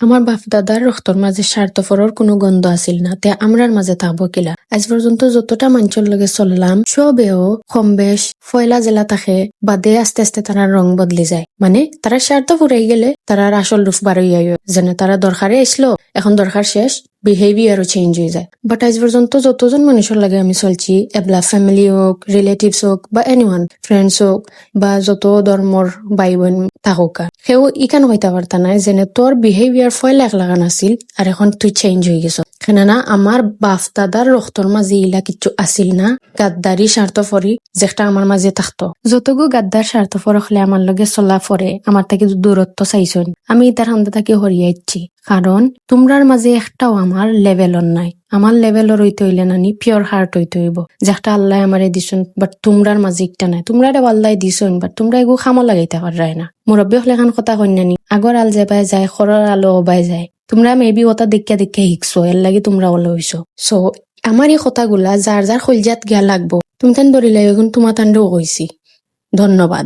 আমার বাপ দাদার রক্তর মাঝে স্বার্থপরর কোনো গন্ধ আসিল না, তে আমরার মাঝে থাকবো কিলা। আজ পর্যন্ত যতটা মানুষের লগে চললাম সবেও কম বেশ ফয়লা জেলা থাকে বাদে আস্তে আস্তে তারা রং বদলি যায়। মানে তারা স্বার্থ ফুরাই গেলে তারার আসল রূপ বাড়াইয়া যেন তারা দরকারে আসলো, এখন দরকার শেষ, বিহেভিয়ারও চেঞ্জ হয়ে যায়। বাট আজ পর্যন্ত যতজন মানুষের লাগে আমি চলছি, এবলা ফ্যামিলি হোক, রিলেটিভস হোক, বা এনিওয়ান ফ্রেন্ডস হোক, বা যত ধর্মর ভাই বোন থাকুক, সেও ইকান হইতে পারতা নাই যেন তোর বিহেভিয়ার ফয়লা এক লাগান আছিল আর এখন তুই চেঞ্জ হয়ে গেছ। কেননা আমার বাপ দাদার রক্তর মাঝে ইলা কিছু আসিল না, গাদ্দারি স্বার্থপরি যেটা আমার মাঝে থাকতো। যতগু গাদ্দার স্বার্থপর হলে আমার লগে চলা পরে আমার থেকে দূরত্ব চাইছন, আমি তার হান্দা তাকে হরিয়াইছি। কারণ তোমরার মাঝে একটাও আমার লেভেলর নাই। আমার লেভেলর হইতে হইলে নানি পিওর হার্ট হইতে হইব, যেটা আল্লাহ আমারে দিছন। বাট তোমরার মাঝে একটা নাই, তোমরা আল্লাহ দিছন, বাট তোমরা এগু খামো লাগাইতে পারাই না। মুরব্বী হলে খান কথা কন্যানি আগর আল যাবাই যায়, খরর আলো ওবাই যায়। তোমরা মেবি ওটা দেখা দেখা শিখছো, এর লাগে তোমরা ওলো হইছো। সো আমার এই কথাগুলা যার যার খলজাত গিয়া লাগবো, তুমি তান ধরিলাই এখন তোমার তান্ডেও কইছি। ধন্যবাদ।